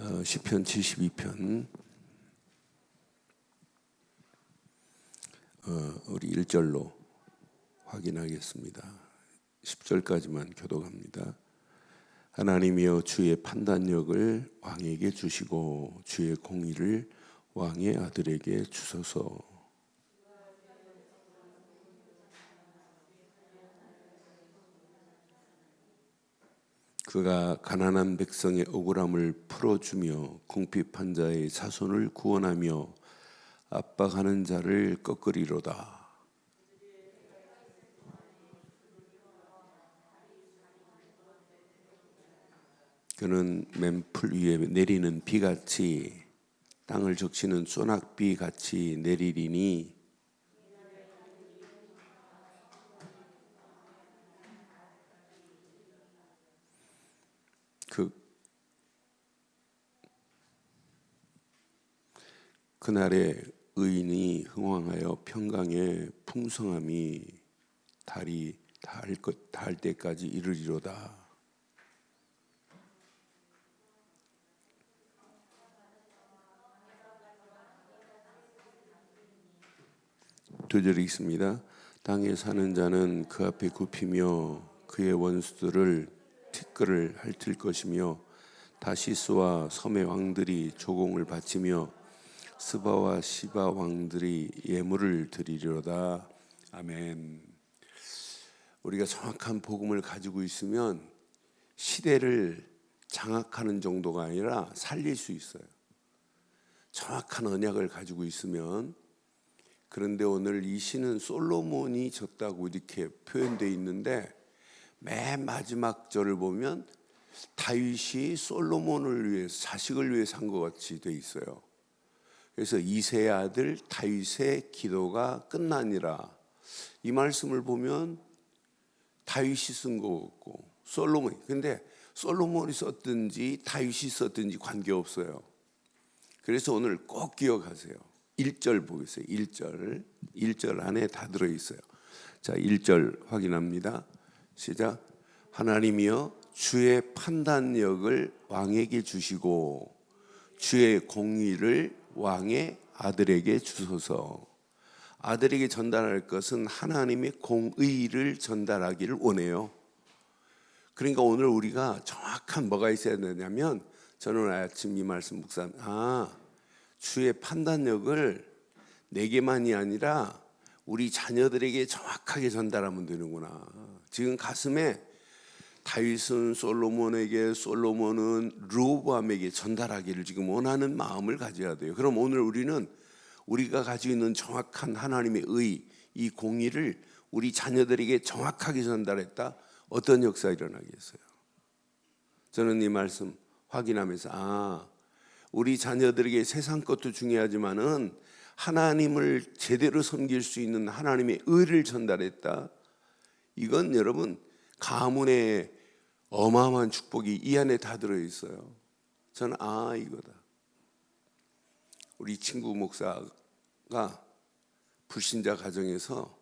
시편 72편 우리 1절로 확인하겠습니다. 10절까지만 교독합니다. 하나님이여 주의 판단력을 왕에게 주시고 주의 공의를 왕의 아들에게 주소서. 그가 가난한 백성의 억울함을 풀어주며 궁핍한 자의 자손을 구원하며 압박하는 자를 꺾으리로다. 그는 맨풀 위에 내리는 비같이 땅을 적시는 소낙비같이 내리리니 그날에 의인이 흥왕하여 평강의 풍성함이 닿을 때까지 이르리로다. 두 절이 있습니다. 땅에 사는 자는 그 앞에 굽히며 그의 원수들을 티끌을 핥을 것이며 다시스와 섬의 왕들이 조공을 바치며 스바와 시바 왕들이 예물을 드리리로다. 아멘. 우리가 정확한 복음을 가지고 있으면 시대를 장악하는 정도가 아니라 살릴 수 있어요. 정확한 언약을 가지고 있으면. 그런데 오늘 이 시는 솔로몬이 졌다고 이렇게 표현되어 있는데 맨 마지막 절을 보면 다윗이 솔로몬을 위해서 자식을 위해 산 것 같이 되어 있어요. 그래서 이새의 아들 다윗의 기도가 끝나니라. 이 말씀을 보면 다윗이 쓴 것 같고 솔로몬이. 근데 솔로몬이 썼든지 다윗이 썼든지 관계없어요. 그래서 오늘 꼭 기억하세요. 1절 보겠어요. 1절 안에 다 들어있어요. 자, 1절 확인합니다. 시작. 하나님이여 주의 판단력을 왕에게 주시고 주의 공의를 왕의 아들에게 주소서. 아들에게 전달할 것은 하나님의 공의를 전달하기를 원해요. 그러니까 오늘 우리가 정확한 뭐가 있어야 되냐면, 저는 오늘 아침 이 말씀 묵상, 주의 판단력을 내게만이 아니라 우리 자녀들에게 정확하게 전달하면 되는구나. 지금 가슴에 다윗은 솔로몬에게, 솔로몬은 르호보암에게 전달하기를 지금 원하는 마음을 가져야 돼요. 그럼 오늘 우리는 우리가 가지고 있는 정확한 하나님의 의, 이 공의를 우리 자녀들에게 정확하게 전달했다. 어떤 역사가 일어나겠어요? 저는 이 말씀 확인하면서 우리 자녀들에게 세상 것도 중요하지만은 하나님을 제대로 섬길 수 있는 하나님의 의를 전달했다. 이건 여러분 가문의 어마어마한 축복이 이 안에 다 들어있어요. 저는 이거다. 우리 친구 목사가 불신자 가정에서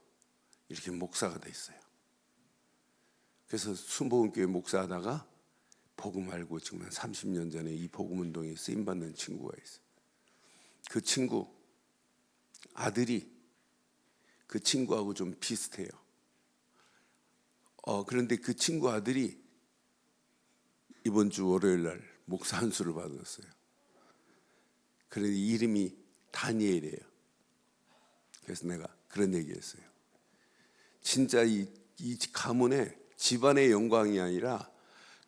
이렇게 목사가 됐어요. 그래서 순복음교회 목사하다가 복음 알고 지금 한 30년 전에 이 복음운동에 쓰임받는 친구가 있어요. 그 친구 아들이 그 친구하고 좀 비슷해요. 그런데 그 친구 아들이 이번 주 월요일 날 목사 안수를 받았어요. 그런데 이름이 다니엘이에요. 그래서 내가 그런 얘기했어요. 진짜 이 가문의 집안의 영광이 아니라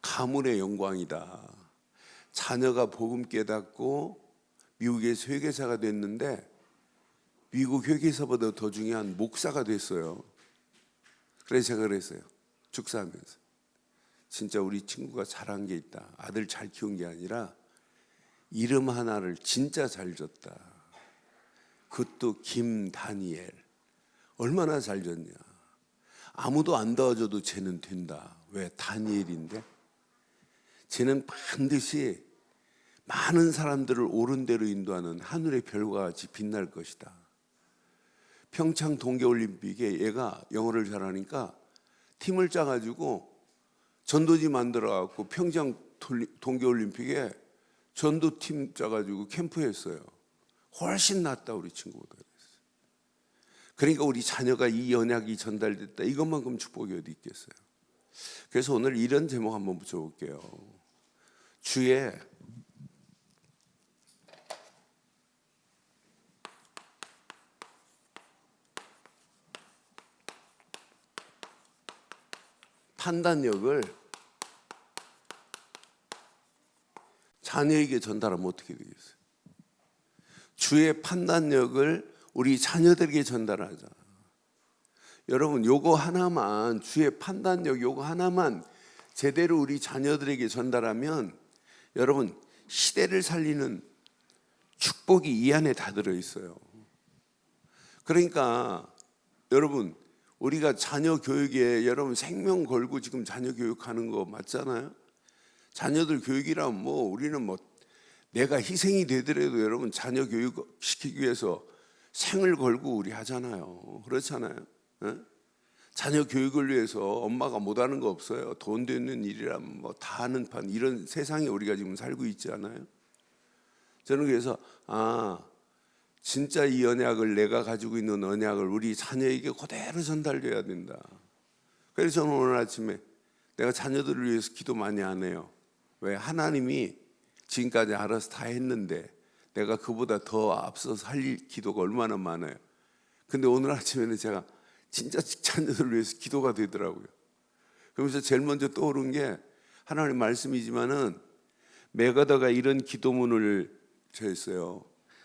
가문의 영광이다. 자녀가 복음 깨닫고 미국에서 회계사가 됐는데 미국 회계사보다 더 중요한 목사가 됐어요. 그래서 제가 그랬어요. 축사하면서 진짜 우리 친구가 잘한 게 있다. 아들 잘 키운 게 아니라 이름 하나를 진짜 잘 줬다. 그것도 김다니엘. 얼마나 잘 줬냐. 아무도 안 도와줘도 쟤는 된다. 왜? 다니엘인데. 쟤는 반드시 많은 사람들을 옳은 대로 인도하는 하늘의 별과 같이 빛날 것이다. 평창 동계올림픽에 얘가 영어를 잘하니까 팀을 짜가지고 전도지 만들어갖고 평창 동계올림픽에 전도팀 짜가지고 캠프했어요. 훨씬 낫다 우리 친구보다. 그러니까 우리 자녀가 이 언약이 전달됐다. 이것만큼 축복이 어디 있겠어요. 그래서 오늘 이런 제목 한번 붙여볼게요. 주의 판단력을 자녀에게 전달하면 어떻게 되겠어요? 주의 판단력을 우리 자녀들에게 전달하자. 여러분, 요거 하나만, 주의 판단력 요거 하나만 제대로 우리 자녀들에게 전달하면 여러분, 시대를 살리는 축복이 이 안에 다 들어있어요. 그러니까 여러분, 우리가 자녀 교육에 여러분 생명 걸고 지금 자녀 교육하는 거 맞잖아요. 자녀들 교육이라면 뭐 우리는 뭐 내가 희생이 되더라도 여러분 자녀 교육 시키기 위해서 생을 걸고 우리 하잖아요. 그렇잖아요. 에? 자녀 교육을 위해서 엄마가 못하는 거 없어요. 돈 되는 일이라면 뭐 다 하는 판, 이런 세상에 우리가 지금 살고 있지 않아요? 저는 그래서 진짜 이 언약을, 내가 가지고 있는 언약을 우리 자녀에게 그대로 전달돼야 된다. 그래서 저는 오늘 아침에 내가 자녀들을 위해서 기도 많이 안 해요. 왜? 하나님이 지금까지 알아서 다 했는데 내가 그보다 더 앞서서 할 기도가 얼마나 많아요. 근데 오늘 아침에는 제가 진짜 자녀들을 위해서 기도가 되더라고요. 그러면서 제일 먼저 떠오른 게 하나님 말씀이지만은 메가더가 이런 기도문을 저했어요.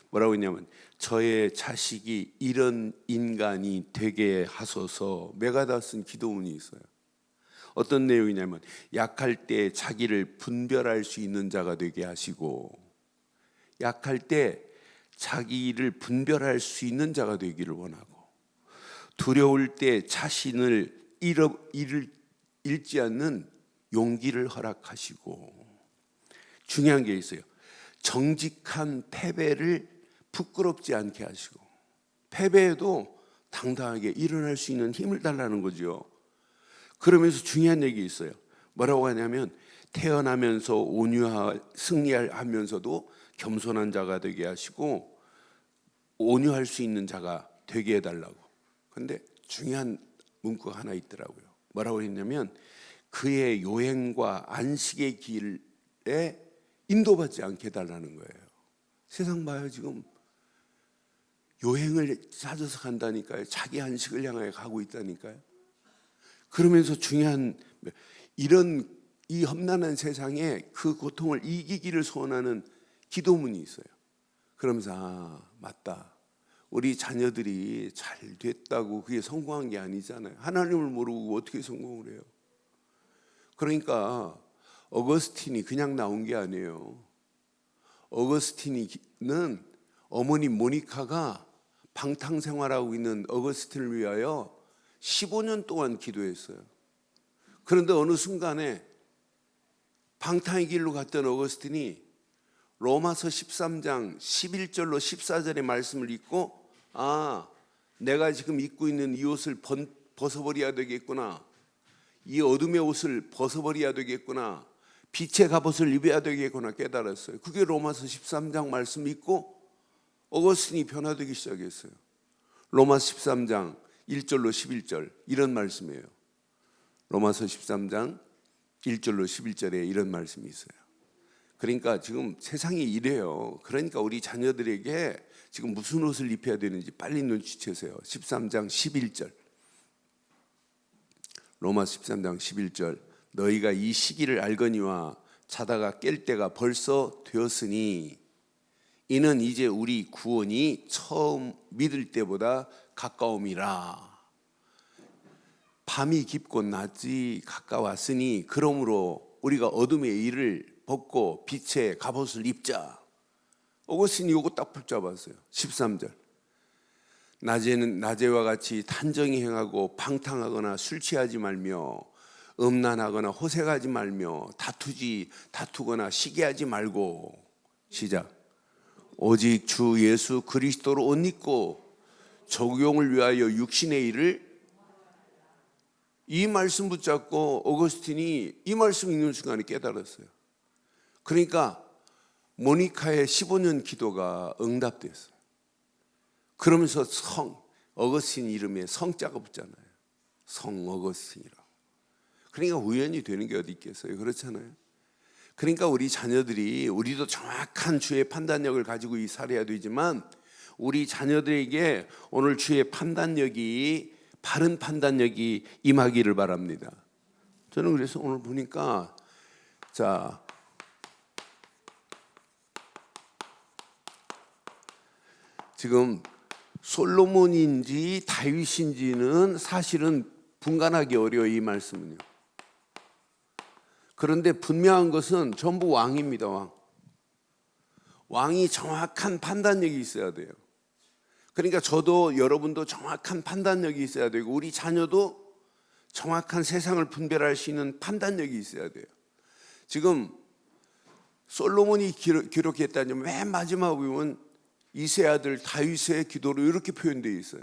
뭐라고 했냐면 저의 자식이 이런 인간이 되게 하소서. 메가더 쓴 기도문이 있어요. 어떤 내용이냐면 약할 때 자기를 분별할 수 있는 자가 되게 하시고, 약할 때 자기를 분별할 수 있는 자가 되기를 원하고, 두려울 때 자신을 잃지 않는 용기를 허락하시고, 중요한 게 있어요. 정직한 패배를 부끄럽지 않게 하시고, 패배에도 당당하게 일어날 수 있는 힘을 달라는 거죠. 그러면서 중요한 얘기 있어요. 뭐라고 하냐면 태어나면서 승리하면서도 겸손한 자가 되게 하시고 온유할 수 있는 자가 되게 해달라고. 그런데 중요한 문구가 하나 있더라고요. 뭐라고 했냐면 그의 요행과 안식의 길에 인도받지 않게 해달라는 거예요. 세상 봐요. 지금 요행을 찾아서 간다니까요. 자기 안식을 향해 가고 있다니까요. 그러면서 중요한, 이런 이 험난한 세상에 그 고통을 이기기를 소원하는 기도문이 있어요. 그러면서 맞다. 우리 자녀들이 잘 됐다고 그게 성공한 게 아니잖아요. 하나님을 모르고 어떻게 성공을 해요? 그러니까 어거스틴이 그냥 나온 게 아니에요. 어거스틴은 어머니 모니카가 방탕생활하고 있는 어거스틴을 위하여 15년 동안 기도했어요. 그런데 어느 순간에 방탕의 길로 갔던 어거스틴이 로마서 13장 11절로 14절의 말씀을 읽고 내가 지금 입고 있는 이 옷을 벗어버려야 되겠구나. 이 어둠의 옷을 벗어버려야 되겠구나. 빛의 갑옷을 입어야 되겠구나 깨달았어요. 그게 로마서 13장 말씀 읽고 어거스틴이 변화되기 시작했어요. 로마서 13장 1절로 11절 이런 말씀이에요. 로마서 13장 1절로 11절에 이런 말씀이 있어요. 그러니까 지금 세상이 이래요. 그러니까 우리 자녀들에게 지금 무슨 옷을 입혀야 되는지 빨리 눈치채세요. 13장 11절. 로마서 13장 11절. 너희가 이 시기를 알거니와 자다가 깰 때가 벌써 되었으니 이는 이제 우리 구원이 처음 믿을 때보다 가까움이라. 밤이 깊고 낮이 가까웠으니 그러므로 우리가 어둠의 일을 벗고 빛의 갑옷을 입자. 어거스틴이 이거 딱 붙잡았어요. 13절. 낮에는 낮에와 같이 단정히 행하고 방탕하거나 술 취하지 말며 음란하거나 호색하지 말며 다투거나 시기하지 말고. 시작. 오직 주 예수 그리스도로 옷 입고 적용을 위하여 육신의 일을. 이 말씀 붙잡고 어거스틴이 이 말씀 읽는 순간에 깨달았어요. 그러니까 모니카의 15년 기도가 응답됐어요. 그러면서 어거스틴 이름에 성자가 붙잖아요. 성 어거스틴이라고. 그러니까 우연히 되는 게 어디 있겠어요. 그렇잖아요. 그러니까 우리 자녀들이, 우리도 정확한 주의 판단력을 가지고 살아야 되지만 우리 자녀들에게 오늘 주의 판단력이, 바른 판단력이 임하기를 바랍니다. 저는 그래서 오늘 보니까 자, 지금 솔로몬인지 다윗인지는 사실은 분간하기 어려워요, 이 말씀은요. 그런데 분명한 것은 전부 왕입니다. 왕이 정확한 판단력이 있어야 돼요. 그러니까 저도, 여러분도 정확한 판단력이 있어야 되고 우리 자녀도 정확한 세상을 분별할 수 있는 판단력이 있어야 돼요. 지금 솔로몬이 기록했다면 맨 마지막 부분 이세 아들 다윗의 기도로 이렇게 표현되어 있어요.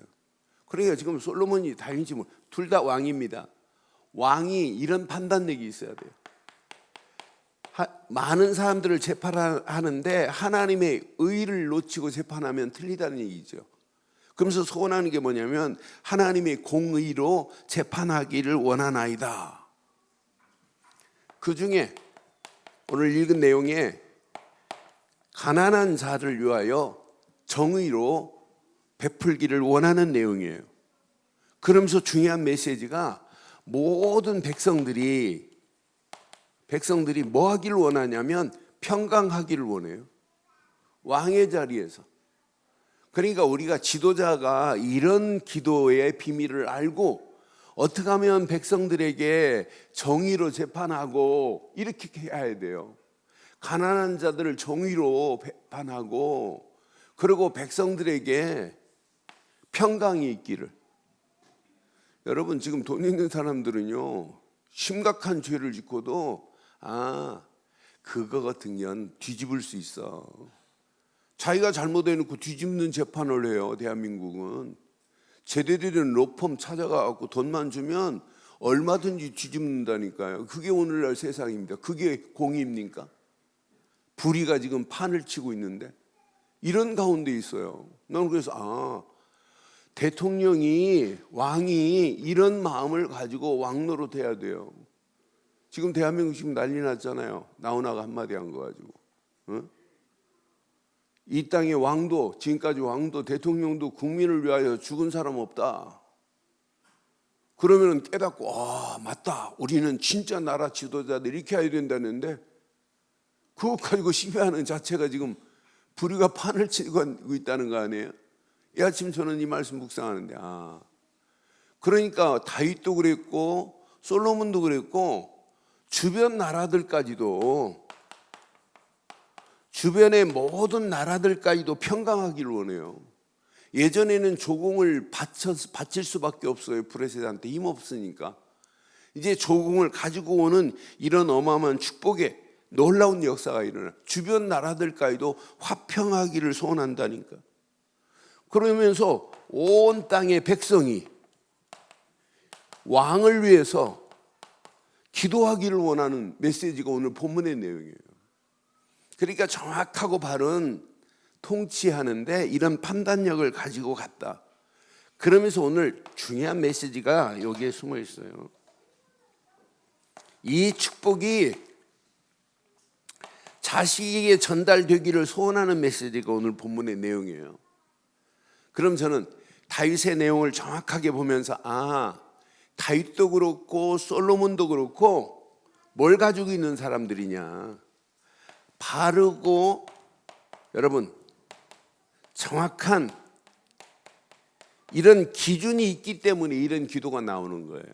그러니까 지금 솔로몬이 다윗이 둘 다 왕입니다. 왕이 이런 판단력이 있어야 돼요. 많은 사람들을 재판하는데 하나님의 의를 놓치고 재판하면 틀리다는 얘기죠. 그러면서 소원하는 게 뭐냐면 하나님의 공의로 재판하기를 원하나이다. 그 중에 오늘 읽은 내용에 가난한 자를 위하여 정의로 베풀기를 원하는 내용이에요. 그러면서 중요한 메시지가 모든 백성들이 뭐 하기를 원하냐면 평강하기를 원해요. 왕의 자리에서. 그러니까 우리가 지도자가 이런 기도의 비밀을 알고 어떻게 하면 백성들에게 정의로 재판하고 이렇게 해야 돼요. 가난한 자들을 정의로 재판하고 그리고 백성들에게 평강이 있기를. 여러분, 지금 돈 있는 사람들은요, 심각한 죄를 짓고도 그거 같은 년 뒤집을 수 있어. 자기가 잘못해놓고 뒤집는 재판을 해요. 대한민국은 제대로 로펌 찾아가고 돈만 주면 얼마든지 뒤집는다니까요. 그게 오늘날 세상입니다. 그게 공의입니까? 불의가 지금 판을 치고 있는데 이런 가운데 있어요. 나는 그래서 대통령이, 왕이 이런 마음을 가지고 왕노릇해야 돼요. 지금 대한민국 지금 난리 났잖아요. 나훈아가 한마디 한 거 가지고. 이 땅의 왕도, 지금까지 왕도, 대통령도 국민을 위하여 죽은 사람 없다. 그러면 깨닫고 맞다. 우리는 진짜 나라 지도자들 이렇게 해야 된다는데 그거 가지고 시비하는 자체가 지금 불의가 판을 치고 있다는 거 아니에요? 이 아침 저는 이 말씀 묵상하는데 그러니까 다윗도 그랬고 솔로몬도 그랬고 주변 나라들까지도, 주변의 모든 나라들까지도 평강하기를 원해요. 예전에는 조공을 바칠 수밖에 없어요. 브레셋한테 힘없으니까. 이제 조공을 가지고 오는 이런 어마어마한 축복의 놀라운 역사가 일어나. 주변 나라들까지도 화평하기를 소원한다니까. 그러면서 온 땅의 백성이 왕을 위해서 기도하기를 원하는 메시지가 오늘 본문의 내용이에요. 그러니까 정확하고 바른 통치하는데 이런 판단력을 가지고 갔다. 그러면서 오늘 중요한 메시지가 여기에 숨어 있어요. 이 축복이 자식에게 전달되기를 소원하는 메시지가 오늘 본문의 내용이에요. 그럼 저는 다윗의 내용을 정확하게 보면서 다윗도 그렇고 솔로몬도 그렇고 뭘 가지고 있는 사람들이냐, 바르고 여러분 정확한 이런 기준이 있기 때문에 이런 기도가 나오는 거예요.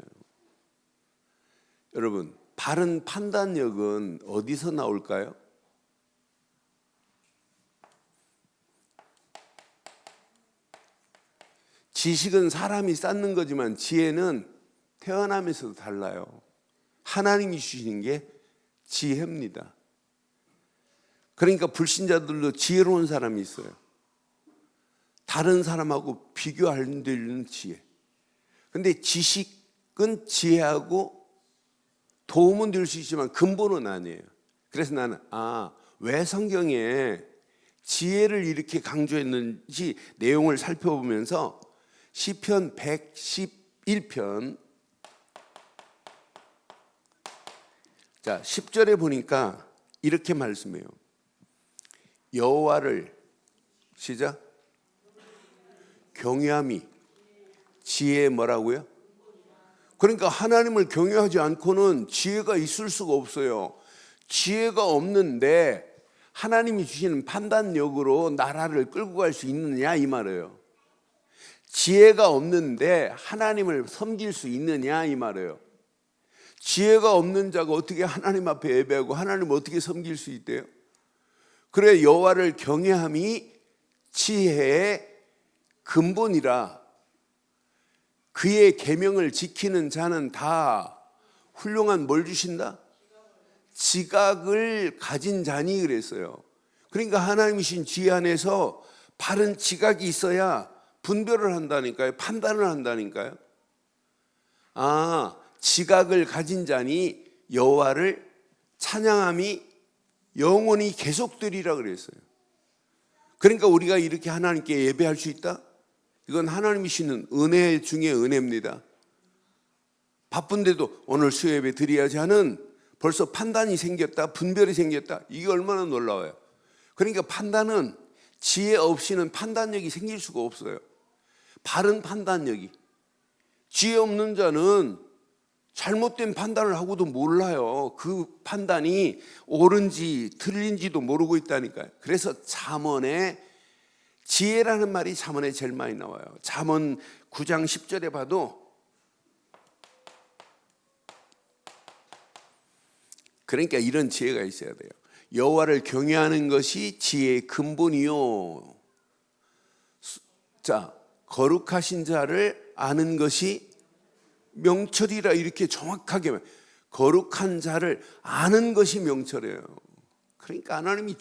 여러분, 바른 판단력은 어디서 나올까요? 지식은 사람이 쌓는 거지만 지혜는 태어나면서도 달라요. 하나님이 주시는 게 지혜입니다. 그러니까 불신자들도 지혜로운 사람이 있어요. 다른 사람하고 비교할 수 있는 지혜. 근데 지식은 지혜하고 도움은 될 수 있지만 근본은 아니에요. 그래서 나는 왜 성경에 지혜를 이렇게 강조했는지 내용을 살펴보면서 시편 111편 자 10절에 보니까 이렇게 말씀해요. 여호와를 시작 경외함이 지혜의 뭐라고요? 그러니까 하나님을 경외하지 않고는 지혜가 있을 수가 없어요. 지혜가 없는데 하나님이 주시는 판단력으로 나라를 끌고 갈 수 있느냐 이 말이에요. 지혜가 없는데 하나님을 섬길 수 있느냐 이 말이에요. 지혜가 없는 자가 어떻게 하나님 앞에 예배하고 하나님을 어떻게 섬길 수 있대요? 그래 여호와를 경외함이 지혜의 근본이라 그의 계명을 지키는 자는 다 훌륭한 뭘 주신다? 지각을 가진 자니 그랬어요. 그러니까 하나님이 주신 지혜 안에서 바른 지각이 있어야 분별을 한다니까요. 판단을 한다니까요. 지각을 가진 자니 여호와를 찬양함이 영원히 계속되리라 그랬어요. 그러니까 우리가 이렇게 하나님께 예배할 수 있다? 이건 하나님이 주시는 은혜 중에 은혜입니다. 바쁜데도 오늘 수요예배 드려야지 하는 벌써 판단이 생겼다, 분별이 생겼다. 이게 얼마나 놀라워요. 그러니까 판단은 지혜 없이는 판단력이 생길 수가 없어요. 바른 판단력이. 지혜 없는 자는 잘못된 판단을 하고도 몰라요. 그 판단이 옳은지 틀린지도 모르고 있다니까요. 그래서 잠언에 지혜라는 말이 잠언에 제일 많이 나와요. 잠언 9장 10절에 봐도 그러니까 이런 지혜가 있어야 돼요. 여호와를 경외하는 것이 지혜의 근본이요. 자, 거룩하신 자를 아는 것이 명철이라 이렇게 정확하게 거룩한 자를 아는 것이 명철이에요. 그러니까 하나님이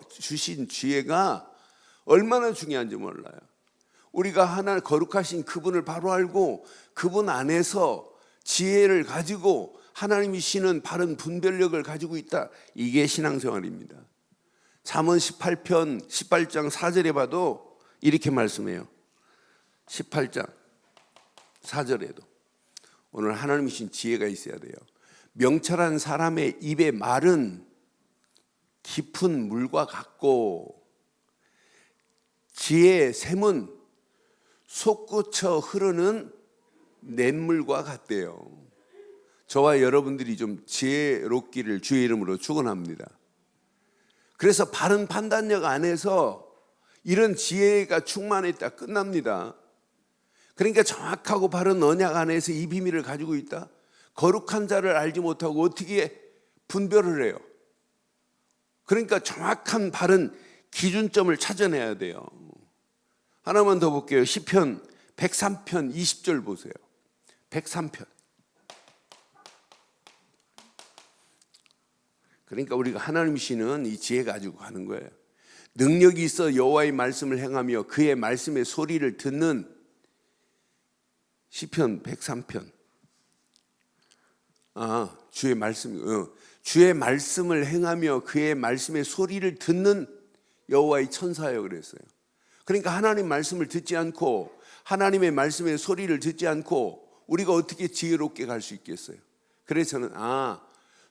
주신 지혜가 얼마나 중요한지 몰라요. 우리가 하나 거룩하신 그분을 바로 알고 그분 안에서 지혜를 가지고 하나님이 주시는 바른 분별력을 가지고 있다. 이게 신앙생활입니다. 잠언 18장 4절에 봐도 이렇게 말씀해요. 18장 4절에도 오늘 하나님이 주신 지혜가 있어야 돼요. 명철한 사람의 입의 말은 깊은 물과 같고 지혜의 샘은 솟구쳐 흐르는 냇물과 같대요. 저와 여러분들이 좀 지혜롭기를 주의 이름으로 축원합니다. 그래서 바른 판단력 안에서 이런 지혜가 충만했다 끝납니다. 그러니까 정확하고 바른 언약 안에서 이 비밀을 가지고 있다. 거룩한 자를 알지 못하고 어떻게 분별을 해요? 그러니까 정확한 바른 기준점을 찾아내야 돼요. 하나만 더 볼게요. 시편 103편 20절 보세요. 103편. 그러니까 우리가 하나님이 주시는 이 지혜 가지고 가는 거예요. 능력이 있어 여호와의 말씀을 행하며 그의 말씀의 소리를 듣는 시편 103편. 주의 말씀을 행하며 그의 말씀의 소리를 듣는 여호와의 천사예요 그랬어요. 그러니까 하나님 말씀을 듣지 않고 하나님의 말씀의 소리를 듣지 않고 우리가 어떻게 지혜롭게 갈 수 있겠어요? 그래서 저는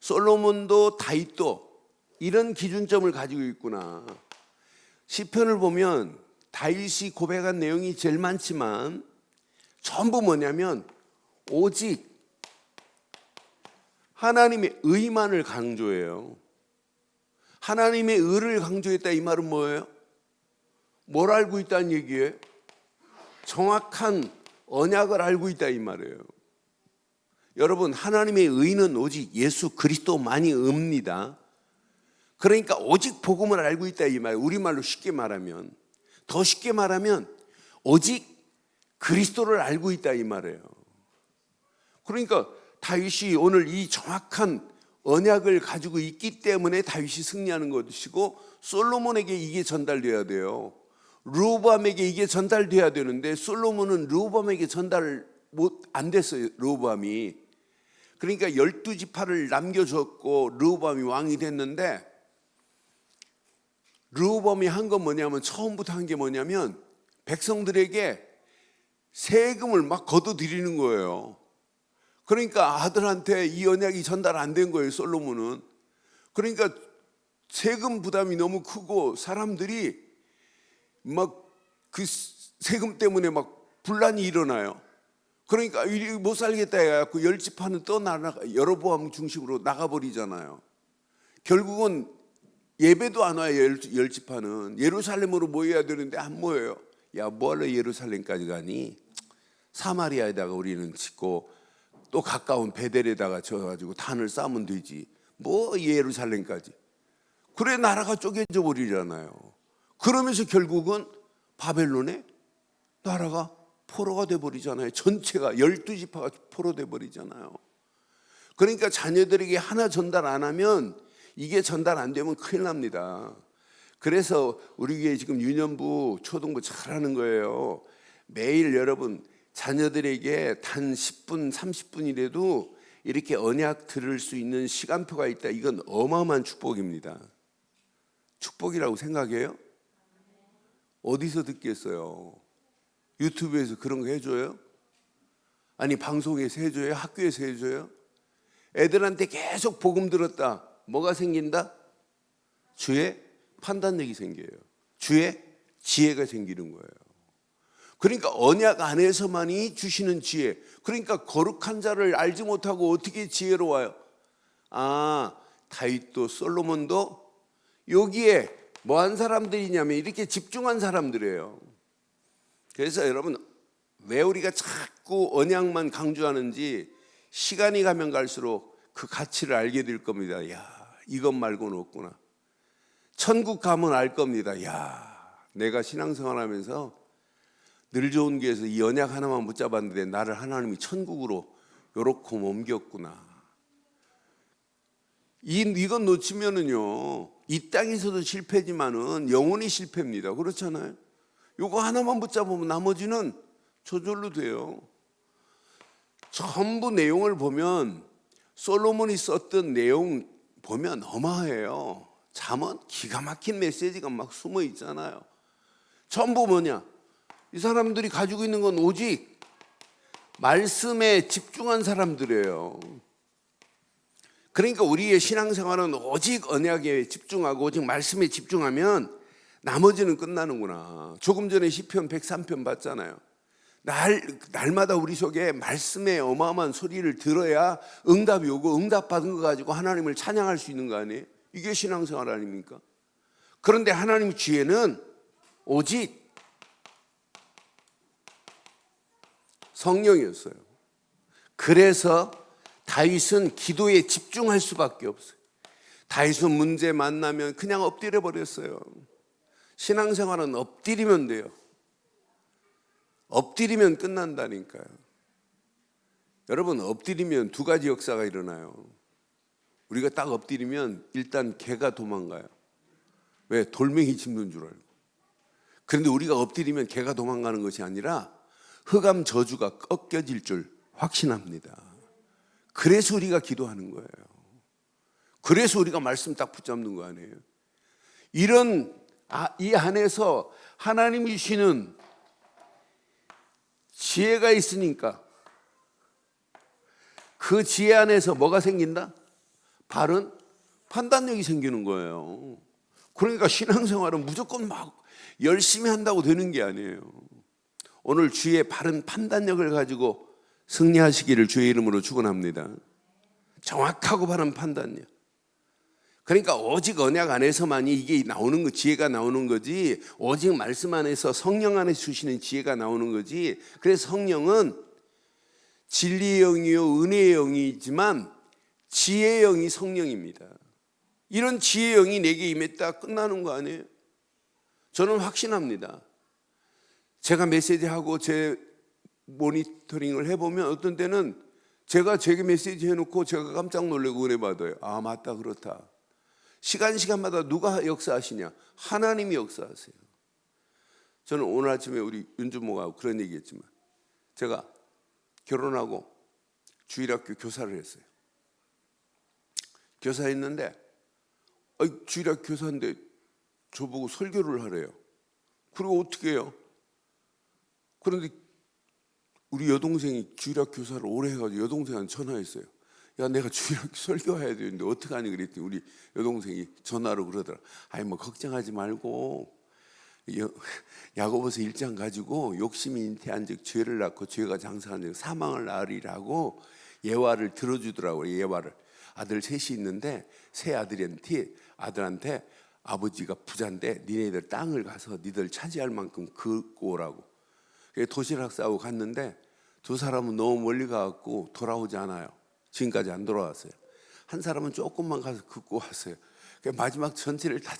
솔로몬도 다윗도 이런 기준점을 가지고 있구나. 시편을 보면 다윗이 고백한 내용이 제일 많지만 전부 뭐냐면 오직 하나님의 의만을 강조해요. 하나님의 의를 강조했다 이 말은 뭐예요? 뭘 알고 있다는 얘기예요? 정확한 언약을 알고 있다 이 말이에요. 여러분 하나님의 의는 오직 예수 그리스도만이 읍니다. 그러니까 오직 복음을 알고 있다 이 말이에요. 우리말로 쉽게 말하면 더 쉽게 말하면 오직 그리스도를 알고 있다 이 말이에요. 그러니까 다윗이 오늘 이 정확한 언약을 가지고 있기 때문에 다윗이 승리하는 것이고 솔로몬에게 이게 전달돼야 돼요. 르호보암에게 이게 전달돼야 되는데 솔로몬은 르호보암에게 전달 안 됐어요. 르호보암이. 그러니까 12지파를 남겨줬고 르호보암이 왕이 됐는데 르호보암이 한 건 뭐냐면, 처음부터 한 게 뭐냐면 백성들에게 세금을 막 걷어들이는 거예요. 그러니까 아들한테 이 언약이 전달 안 된 거예요, 솔로몬은. 그러니까 세금 부담이 너무 크고 사람들이 막 그 세금 때문에 막 분란이 일어나요. 그러니까 못 살겠다 해갖고 열 지파는 여로보암 중심으로 나가버리잖아요. 결국은 예배도 안 와요. 열 지파는 예루살렘으로 모여야 되는데 안 모여요. 야, 뭐하러 예루살렘까지 가니? 사마리아에다가 우리는 짓고 또 가까운 베델에다가 져가지고 단을 쌓으면 되지. 뭐 예루살렘까지. 그래 나라가 쪼개져 버리잖아요. 그러면서 결국은 바벨론에 나라가 포로가 돼버리잖아요. 전체가 12지파가 포로돼 버리잖아요. 그러니까 자녀들에게 하나 전달 안 하면, 이게 전달 안 되면 큰일 납니다. 그래서 우리 교회 지금 유년부 초등부 잘하는 거예요. 매일 여러분 자녀들에게 단 10분 30분이라도 이렇게 언약 들을 수 있는 시간표가 있다. 이건 어마어마한 축복입니다. 축복이라고 생각해요? 어디서 듣겠어요? 유튜브에서 그런 거 해줘요? 아니 방송에서 해줘요? 학교에서 해줘요? 애들한테 계속 복음 들었다. 뭐가 생긴다? 주의 판단력이 생겨요. 주의 지혜가 생기는 거예요. 그러니까 언약 안에서만이 주시는 지혜. 그러니까 거룩한 자를 알지 못하고 어떻게 지혜로워요? 아, 다윗도 솔로몬도 여기에 뭐 한 사람들이냐면 이렇게 집중한 사람들이에요. 그래서 여러분, 왜 우리가 자꾸 언약만 강조하는지 시간이 가면 갈수록 그 가치를 알게 될 겁니다. 야, 이것 말고는 없구나. 천국 가면 알 겁니다. 야, 내가 신앙생활하면서 늘 좋은 교회에서 이 언약 하나만 붙잡았는데 나를 하나님이 천국으로 요렇게 옮겼구나. 이건 놓치면은요, 이 땅에서도 실패지만은 영원히 실패입니다. 그렇잖아요. 요거 하나만 붙잡으면 나머지는 저절로 돼요. 전부 내용을 보면 솔로몬이 썼던 내용 보면 어마해요. 잠언 기가 막힌 메시지가 막 숨어 있잖아요. 전부 뭐냐? 이 사람들이 가지고 있는 건 오직 말씀에 집중한 사람들이에요. 그러니까 우리의 신앙생활은 오직 언약에 집중하고 오직 말씀에 집중하면 나머지는 끝나는구나. 조금 전에 시편 103편 봤잖아요. 날마다 우리 속에 말씀의 어마어마한 소리를 들어야 응답이 오고 응답받은 거 가지고 하나님을 찬양할 수 있는 거 아니에요? 이게 신앙생활 아닙니까? 그런데 하나님 지혜는 오직 성령이었어요. 그래서 다윗은 기도에 집중할 수밖에 없어요. 다윗은 문제 만나면 그냥 엎드려 버렸어요. 신앙생활은 엎드리면 돼요. 엎드리면 끝난다니까요. 여러분, 엎드리면 두 가지 역사가 일어나요. 우리가 딱 엎드리면 일단 개가 도망가요. 왜? 돌멩이 짚는 줄 알고. 그런데 우리가 엎드리면 개가 도망가는 것이 아니라 흑암 저주가 꺾여질 줄 확신합니다. 그래서 우리가 기도하는 거예요. 그래서 우리가 말씀 딱 붙잡는 거 아니에요. 이 안에서 하나님이 주시는 지혜가 있으니까 그 지혜 안에서 뭐가 생긴다? 바른 판단력이 생기는 거예요. 그러니까 신앙생활은 무조건 막 열심히 한다고 되는 게 아니에요. 오늘 주의 바른 판단력을 가지고 승리하시기를 주의 이름으로 축원합니다. 정확하고 바른 판단력. 그러니까 오직 언약 안에서만이 이게 나오는 거, 지혜가 나오는 거지, 오직 말씀 안에서 성령 안에서 주시는 지혜가 나오는 거지. 그래서 성령은 진리의 영이요 은혜의 영이지만 지혜의 영이 성령입니다. 이런 지혜의 영이 내게 임했다 끝나는 거 아니에요? 저는 확신합니다. 제가 메시지하고 제 모니터링을 해보면 어떤 때는 제가 제게 메시지 해놓고 제가 깜짝 놀라고 은혜 받아요. 아, 맞다, 그렇다. 시간마다 누가 역사하시냐? 하나님이 역사하세요. 저는 오늘 아침에 우리 윤주모가 그런 얘기했지만, 제가 결혼하고 주일학교 교사를 했어요. 교사했는데 주일학교 교사인데 저보고 설교를 하래요. 그리고 어떻게 해요? 그런데 우리 여동생이 주일학 교사를 오래 해가지고 여동생한테 전화했어요. 야, 내가 주일학 설교해야 되는데 어떡하니 그랬더니 우리 여동생이 전화로 그러더라. 아니 뭐 걱정하지 말고 야고보서 1장 가지고 욕심이 잉태한즉 죄를 낳고 죄가 장사한즉 사망을 낳으리라고 예화를 들어주더라고요. 예화를. 아들 셋이 있는데 세 아들한테 아버지가 부자인데 니네들 땅을 가서 니들 차지할 만큼 긁고 오라고. 도시락 싸고 갔는데 두 사람은 너무 멀리 가갖고 돌아오지 않아요. 지금까지 안 돌아왔어요. 한 사람은 조금만 가서 긁고 왔어요. 마지막 전체를 다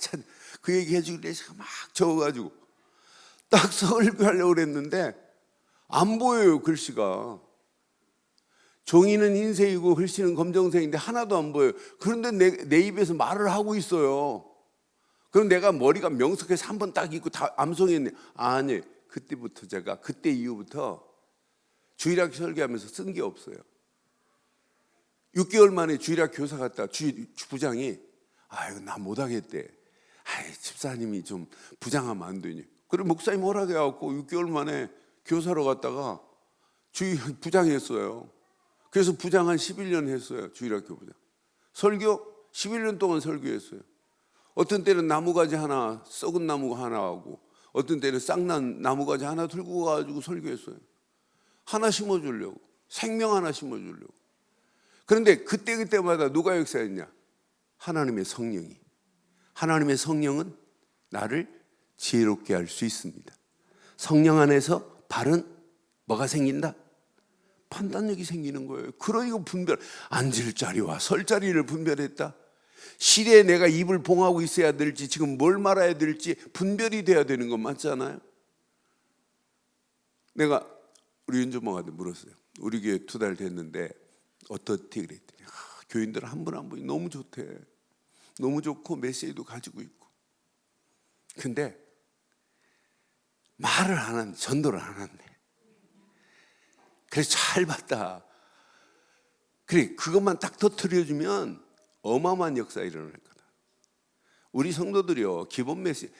그 얘기 해주길래 제가 막 적어가지고 딱 설교하려고 그랬는데 안 보여요. 글씨가. 종이는 흰색이고 글씨는 검정색인데 하나도 안 보여요. 그런데 내 입에서 말을 하고 있어요. 그럼 내가 머리가 명석해서 한 번 딱 읽고 다 암송했네. 아니, 그때 이후부터 주일학 설교하면서 쓴 게 없어요. 6개월 만에 주일학 교사 갔다 부장이 이거 나 못하겠대. 집사님이 좀 부장하면 안 되니. 그래 목사님 허락해갖고 6개월 만에 교사로 갔다가 부장했어요. 그래서 부장 한 11년 했어요. 주일학교 부장. 설교 11년 동안 설교했어요. 어떤 때는 나무가지 하나, 썩은 나무가 하나 하고 어떤 때는 쌍난 나무가지 하나 들고 가지고 설교했어요. 하나 심어주려고. 생명 하나 심어주려고. 그런데 그때마다 누가 역사했냐? 하나님의 성령이. 하나님의 성령은 나를 지혜롭게 할 수 있습니다. 성령 안에서 바른 뭐가 생긴다? 판단력이 생기는 거예요. 그러니까 앉을 자리와 설 자리를 분별했다. 시대에 내가 입을 봉하고 있어야 될지 지금 뭘 말아야 될지 분별이 돼야 되는 건 맞잖아요. 내가 우리 윤주모한테 물었어요. 우리 교회 2달 됐는데 어떻게 그랬더니 교인들 한 분 한 분이 너무 좋대. 너무 좋고 메시지도 가지고 있고. 근데 말을 안 한대. 전도를 안 한대. 그래서 잘 봤다. 그래, 그것만 딱 터뜨려주면 어마어마한 역사가 일어날 거다. 우리 성도들이요, 기본 메시지.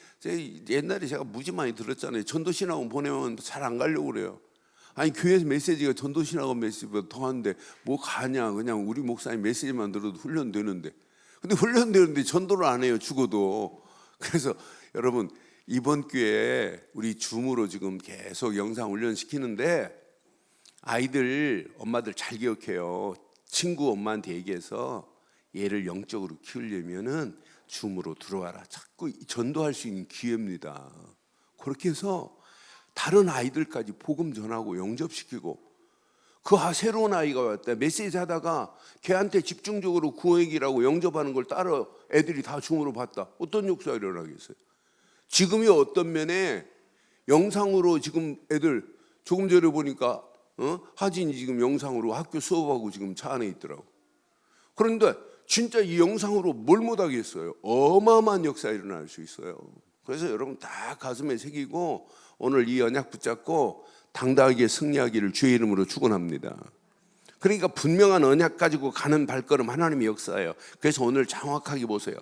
옛날에 제가 무지 많이 들었잖아요. 전도신학원 보내면 잘 안 가려고 그래요. 아니, 교회에서 메시지가 전도신학원 메시지보다 더 한데 뭐 가냐. 그냥 우리 목사님 메시지만 들어도 훈련되는데. 근데 훈련되는데 전도를 안 해요, 죽어도. 그래서 여러분, 이번 기회에 우리 줌으로 지금 계속 영상 훈련시키는데 아이들, 엄마들 잘 기억해요. 친구 엄마한테 얘기해서 얘를 영적으로 키우려면은 줌으로 들어와라. 자꾸 전도할 수 있는 기회입니다. 그렇게 해서 다른 아이들까지 복음 전하고 영접시키고, 새로운 아이가 왔다. 메시지 하다가 걔한테 집중적으로 구원얘기라고 영접하는 걸 따라 애들이 다 줌으로 봤다. 어떤 역사가 일어나겠어요? 지금이 어떤 면에 영상으로 지금 애들 조금 전에 보니까 하진이 지금 영상으로 학교 수업하고 지금 차 안에 있더라고. 그런데 진짜 이 영상으로 뭘 못하겠어요? 어마어마한 역사가 일어날 수 있어요. 그래서 여러분 다 가슴에 새기고 오늘 이 언약 붙잡고 당당하게 승리하기를 주의 이름으로 축원합니다. 그러니까 분명한 언약 가지고 가는 발걸음 하나님의 역사예요. 그래서 오늘 정확하게 보세요.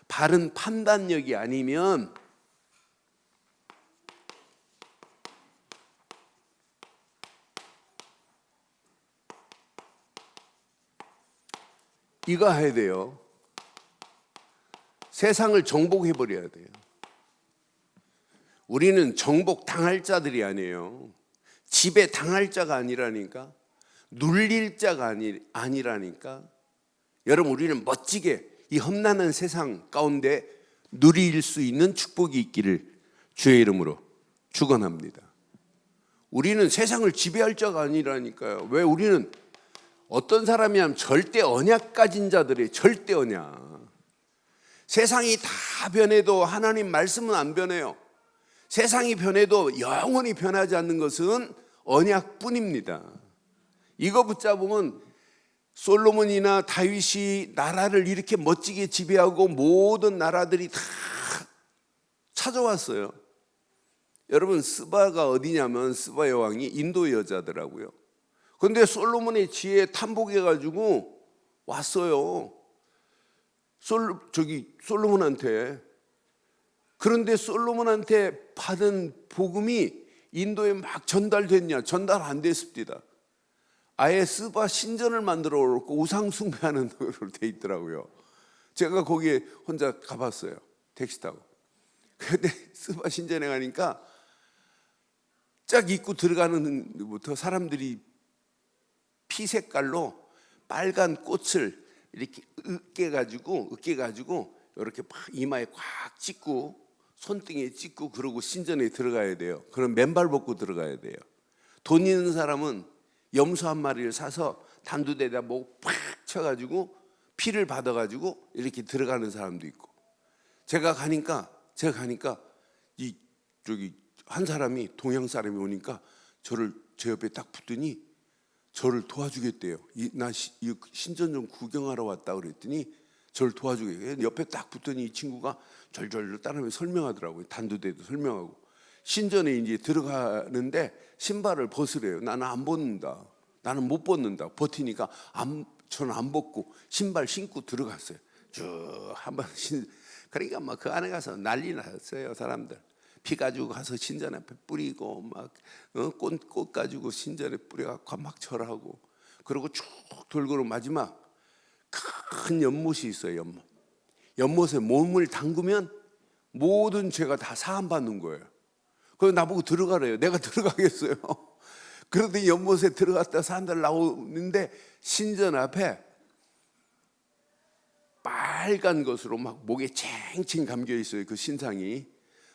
바른 판단력이 아니면 이거 해야 돼요. 세상을 정복해버려야 돼요. 우리는 정복 당할 자들이 아니에요. 지배 당할 자가 아니라니까. 눌릴 자가 아니라니까. 여러분, 우리는 멋지게 이 험난한 세상 가운데 누릴 수 있는 축복이 있기를 주의 이름으로 축원합니다. 우리는 세상을 지배할 자가 아니라니까요. 왜? 우리는 어떤 사람이 하면 절대 언약 가진 자들이 절대 언약. 세상이 다 변해도 하나님 말씀은 안 변해요. 세상이 변해도 영원히 변하지 않는 것은 언약뿐입니다. 이거 붙잡으면 솔로몬이나 다윗이 나라를 이렇게 멋지게 지배하고 모든 나라들이 다 찾아왔어요. 여러분, 스바가 어디냐면 스바 여왕이 인도 여자더라고요. 그런데 솔로몬의 지혜에 탐복해가지고 왔어요. 솔로몬한테 그런데 솔로몬한테 받은 복음이 인도에 막 전달됐냐? 전달 안 됐습니다. 아예 스바 신전을 만들어 놓고 우상 숭배하는 걸로 돼 있더라고요. 제가 거기에 혼자 가봤어요. 택시 타고. 근데 스바 신전에 가니까 쫙 입구 들어가는 데부터 사람들이 피 색깔로 빨간 꽃을 이렇게 으깨 가지고 이렇게 막 이마에 꽉 찍고 손등에 찍고 그러고 신전에 들어가야 돼요. 그럼 맨발 벗고 들어가야 돼요. 돈 있는 사람은 염소 한 마리를 사서 단두대에다 목 팍 쳐가지고 피를 받아가지고 이렇게 들어가는 사람도 있고. 제가 가니까 저기 한 사람이 동양 사람이 오니까 저를 제 옆에 딱 붙더니 저를 도와주겠대요. 나 신전 좀 구경하러 왔다 그랬더니 저를 도와주겠대요. 옆에 딱 붙더니 이 친구가 절절로 따르면 설명하더라고요. 단두대도 설명하고. 신전에 이제 들어가는데 신발을 벗으래요. 나는 안 벗는다. 나는 못 벗는다. 버티니까 저는 안 벗고 신발 신고 들어갔어요. 쭉 한번 그러니까 막 그 안에 가서 난리 났어요. 사람들 피 가지고 가서 신전 앞에 뿌리고 막 꽃 가지고 신전에 뿌려갖고 막 절하고 그러고 쭉 돌고 마지막 큰 연못이 있어요. 연못에 몸을 담그면 모든 죄가 다 사함 받는 거예요. 그래서 나보고 들어가래요. 내가 들어가겠어요. 그런데 연못에 들어갔다 사람들 나오는데 신전 앞에 빨간 것으로 막 목에 챙챙 감겨 있어요. 그 신상이.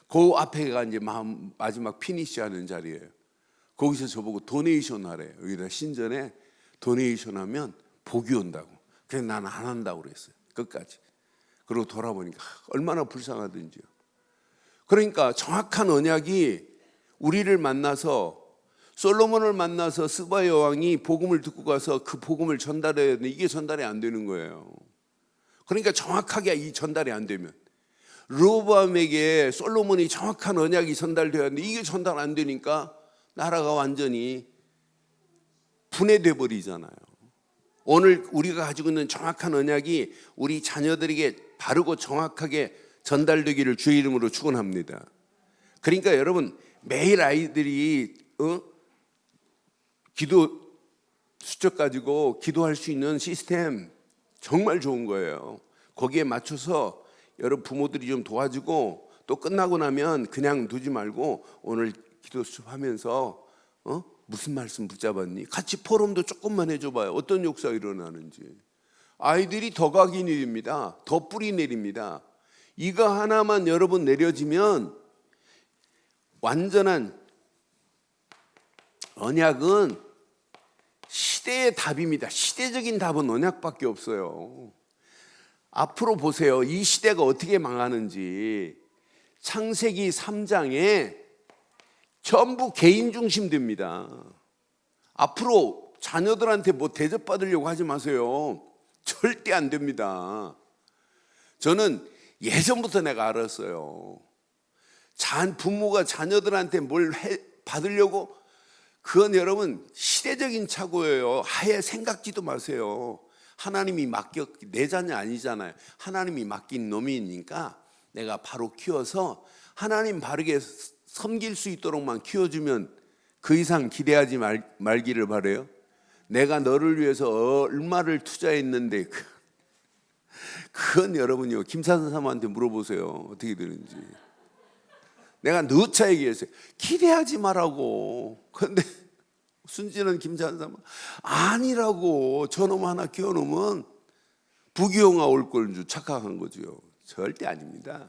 그 앞에가 이제 마지막 피니시하는 자리예요. 거기서 저보고 도네이션 하래요. 여기다 신전에 도네이션 하면 복이 온다고. 그래서 나는 안 한다고 그랬어요. 끝까지. 그리고 돌아보니까 얼마나 불쌍하든지요. 그러니까 정확한 언약이 우리를 만나서 솔로몬을 만나서 스바 여왕이 복음을 듣고 가서 그 복음을 전달해야 되는데 이게 전달이 안 되는 거예요. 그러니까 정확하게 이 전달이 안 되면 르호보암에게 솔로몬이 정확한 언약이 전달되어야 하는데 이게 전달 안 되니까 나라가 완전히 분해돼 버리잖아요. 오늘 우리가 가지고 있는 정확한 언약이 우리 자녀들에게 바르고 정확하게 전달되기를 주의 이름으로 축원합니다. 그러니까 여러분 매일 아이들이 기도 수첩 가지고 기도할 수 있는 시스템 정말 좋은 거예요. 거기에 맞춰서 여러분 부모들이 좀 도와주고 또 끝나고 나면 그냥 두지 말고 오늘 기도 수첩 하면서 무슨 말씀 붙잡았니? 같이 포럼도 조금만 해줘봐요. 어떤 역사가 일어나는지. 아이들이 더 각이 내립니다. 더 뿌리 내립니다. 이거 하나만 여러분 내려지면 완전한 언약은 시대의 답입니다. 시대적인 답은 언약밖에 없어요. 앞으로 보세요. 이 시대가 어떻게 망하는지. 창세기 3장에 전부 개인 중심됩니다. 앞으로 자녀들한테 뭐 대접받으려고 하지 마세요. 절대 안 됩니다. 저는 예전부터 내가 알았어요. 부모가 자녀들한테 뭘 받으려고 그건 여러분 시대적인 착오예요. 아예 생각지도 마세요. 하나님이 내 자녀 아니잖아요. 하나님이 맡긴 놈이니까 내가 바로 키워서 하나님 바르게 섬길 수 있도록만 키워주면 그 이상 기대하지 말기를 바라요. 내가 너를 위해서 얼마를 투자했는데 그건 여러분요 김사선 사모한테 물어보세요. 어떻게 되는지. 내가 누차 얘기했어요. 기대하지 말라고. 그런데 순진한 김사선 사모 아니라고. 저놈 하나 키워놓으면 부귀영화 올 걸 줄 착각한 거죠. 절대 아닙니다.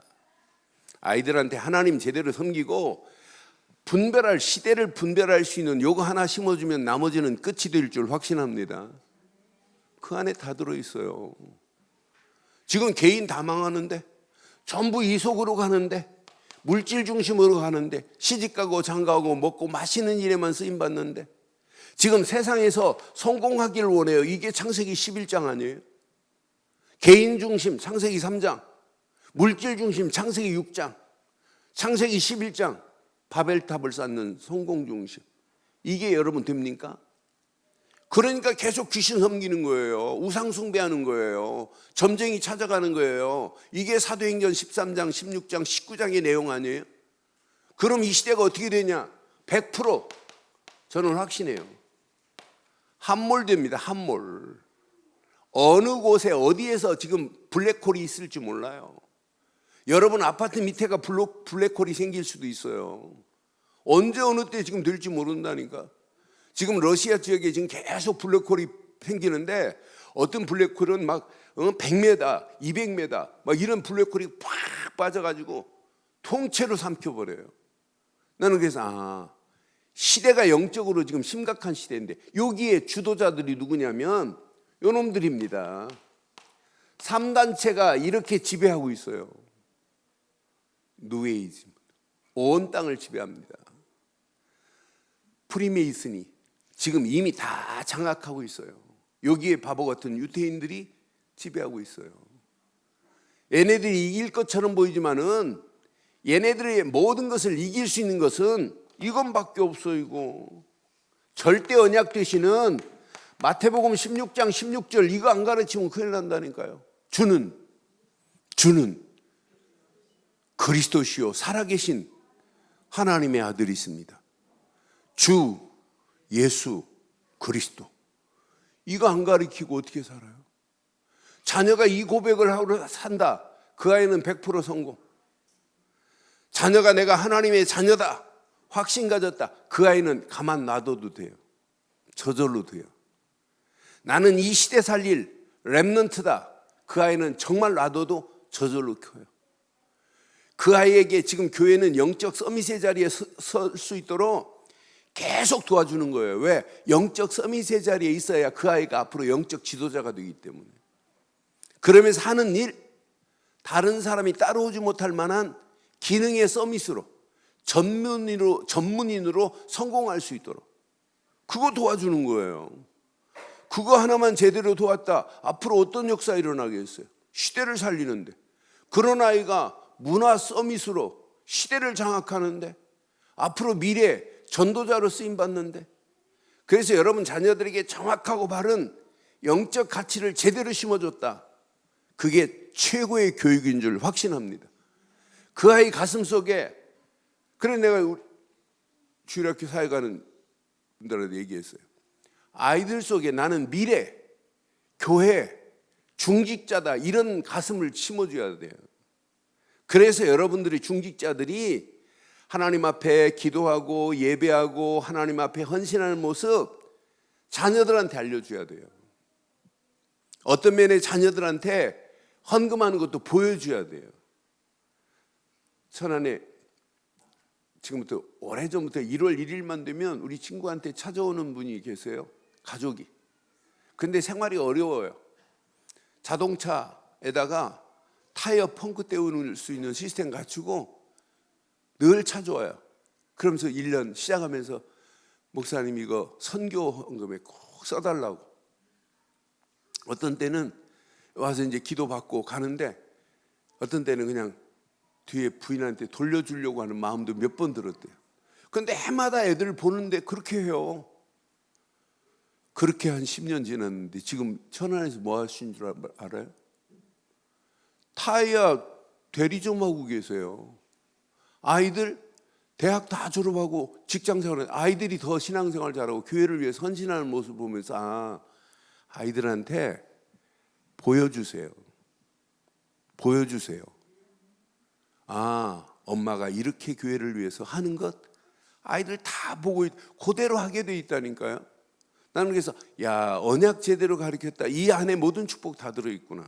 아이들한테 하나님 제대로 섬기고 시대를 분별할 수 있는 요거 하나 심어주면 나머지는 끝이 될 줄 확신합니다. 그 안에 다 들어있어요. 지금 개인 다 망하는데 전부 이속으로 가는데 물질 중심으로 가는데 시집가고 장가고 먹고 마시는 일에만 쓰임받는데 지금 세상에서 성공하기를 원해요. 이게 창세기 11장 아니에요? 개인 중심 창세기 3장, 물질 중심 창세기 6장, 창세기 11장 바벨탑을 쌓는 성공 중심. 이게 여러분 됩니까? 그러니까 계속 귀신 섬기는 거예요. 우상 숭배하는 거예요. 점쟁이 찾아가는 거예요. 이게 사도행전 13장, 16장, 19장의 내용 아니에요? 그럼 이 시대가 어떻게 되냐? 100% 저는 확신해요. 함몰됩니다. 함몰. 어느 곳에 어디에서 지금 블랙홀이 있을지 몰라요. 여러분 아파트 밑에가 블랙홀이 생길 수도 있어요. 언제 어느 때 지금 될지 모른다니까. 지금 러시아 지역에 지금 계속 블랙홀이 생기는데 어떤 블랙홀은 막 100m, 200m 막 이런 블랙홀이 팍 빠져가지고 통째로 삼켜버려요. 나는 그래서 시대가 영적으로 지금 심각한 시대인데 여기에 주도자들이 누구냐면 요놈들입니다. 3단체가 이렇게 지배하고 있어요. 뉴에이즘, 온 땅을 지배합니다. 프리메이슨이 지금 이미 다 장악하고 있어요. 여기에 바보 같은 유태인들이 지배하고 있어요. 얘네들이 이길 것처럼 보이지만은 얘네들의 모든 것을 이길 수 있는 것은 이것밖에 없어. 이거 절대 언약 되시는 마태복음 16장 16절 이거 안 가르치면 큰일 난다니까요. 주는 그리스도시요 살아계신 하나님의 아들이 있습니다. 주 예수 그리스도. 이거 안 가르치고 어떻게 살아요? 자녀가 이 고백을 하고 산다. 그 아이는 100% 성공. 자녀가 내가 하나님의 자녀다 확신 가졌다. 그 아이는 가만 놔둬도 돼요. 저절로 돼요. 나는 이 시대 살릴 렘넌트다. 그 아이는 정말 놔둬도 저절로 커요. 그 아이에게 지금 교회는 영적 서밋의 자리에 설 수 있도록 계속 도와주는 거예요. 왜? 영적 서밋의 자리에 있어야 그 아이가 앞으로 영적 지도자가 되기 때문에. 그러면서 하는 일, 다른 사람이 따라오지 못할 만한 기능의 서밋으로 전문인으로 성공할 수 있도록 그거 도와주는 거예요. 그거 하나만 제대로 도왔다. 앞으로 어떤 역사 일어나겠어요? 시대를 살리는데. 그런 아이가 문화 서밋으로 시대를 장악하는데 앞으로 미래 전도자로 쓰임받는데. 그래서 여러분 자녀들에게 정확하고 바른 영적 가치를 제대로 심어줬다. 그게 최고의 교육인 줄 확신합니다. 그 아이 가슴 속에, 그래 내가 주일학교 사회 가는 분들한테 얘기했어요. 아이들 속에 나는 미래, 교회, 중직자다 이런 가슴을 심어줘야 돼요. 그래서 여러분들이 중직자들이 하나님 앞에 기도하고 예배하고 하나님 앞에 헌신하는 모습 자녀들한테 알려줘야 돼요. 어떤 면에 자녀들한테 헌금하는 것도 보여줘야 돼요. 천안에 지금부터 오래전부터 1월 1일만 되면 우리 친구한테 찾아오는 분이 계세요. 가족이. 근데 생활이 어려워요. 자동차에다가 타이어 펑크 때우는 수 있는 시스템 갖추고 늘 찾아와요. 그러면서 1년 시작하면서 목사님 이거 선교 헌금에 꼭 써달라고. 어떤 때는 와서 이제 기도받고 가는데 어떤 때는 그냥 뒤에 부인한테 돌려주려고 하는 마음도 몇 번 들었대요. 그런데 해마다 애들 보는데 그렇게 해요. 그렇게 한 10년 지났는데 지금 천안에서 뭐 하시는 줄 알아요? 타이어 대리 좀 하고 계세요. 아이들 대학 다 졸업하고 직장생활, 아이들이 더 신앙생활 잘하고 교회를 위해 헌신하는 모습을 보면서 아이들한테 보여주세요. 엄마가 이렇게 교회를 위해서 하는 것 아이들 다 보고 그대로 하게 돼 있다니까요. 나는 그래서 언약 제대로 가르쳤다. 이 안에 모든 축복 다 들어있구나.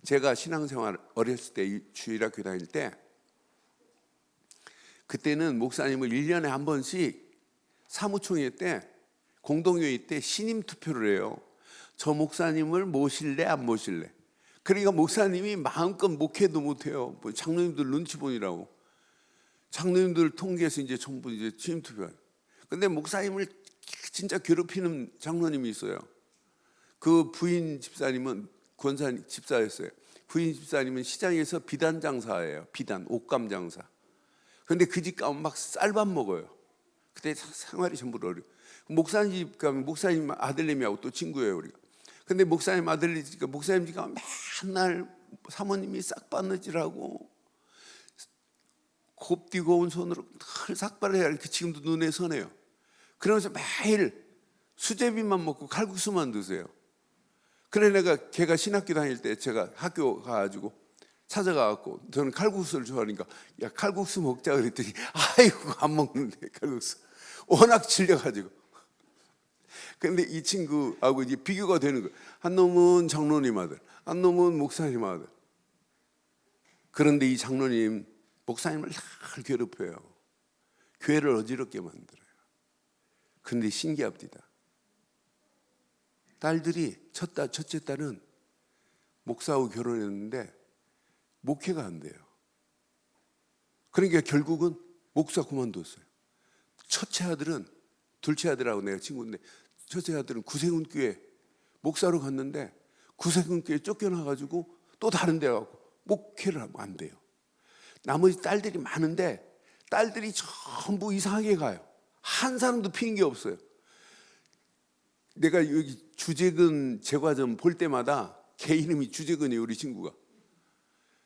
제가 신앙생활 어렸을 때 주일학교 다닐 때 그때는 목사님을 1년에 한 번씩 사무총회 때 공동회의 때 신임 투표를 해요. 저 목사님을 모실래 안 모실래. 그러니까 목사님이 마음껏 목회도 못해요. 장로님들 눈치 보느라고. 장로님들 통계에서 이제 전부 이제 취임 투표해요. 근데 목사님을 진짜 괴롭히는 장로님이 있어요. 그 부인 집사님은 권사님 집사였어요. 부인 집사님은 시장에서 비단 장사예요. 비단 옷감 장사. 근데 그 집 가면 막 쌀밥 먹어요. 그때 생활이 전부 어려워. 목사님 집 가면 목사님 아들님하고 또 친구예요, 우리가. 근데 목사님 아들이 목사님 집 가면 맨날 사모님이 싹바느질하고 곱디고 온 손으로 늘 삭발을 해야 이렇게 지금도 눈에 선해요. 그러면서 매일 수제비만 먹고 칼국수만 드세요. 그래 내가 걔가 신학교 다닐 때 제가 학교 가가지고 찾아가갖고 저는 칼국수를 좋아하니까 야 칼국수 먹자 그랬더니 아이고 안 먹는데 칼국수 워낙 질려가지고. 근데 이 친구하고 이제 비교가 되는 거예요. 한 놈은 장로님 아들, 한 놈은 목사님 아들. 그런데 이 장로님 목사님을 늘 괴롭혀요. 교회를 어지럽게 만들어요. 그런데 신기합니다. 딸들이 첫째 딸은 목사하고 결혼했는데 목회가 안 돼요. 그러니까 결국은 목사 그만뒀어요. 첫째 아들은, 둘째 아들하고 내가 친구인데 첫째 아들은 구세군교회 목사로 갔는데 구세군교회 쫓겨나가지고 또 다른 데 가고 목회를 하면 안 돼요. 나머지 딸들이 많은데 딸들이 전부 이상하게 가요. 한 사람도 피는 게 없어요. 내가 여기 주재근 제과점 볼 때마다 걔 이름이 주재근이에요, 우리 친구가.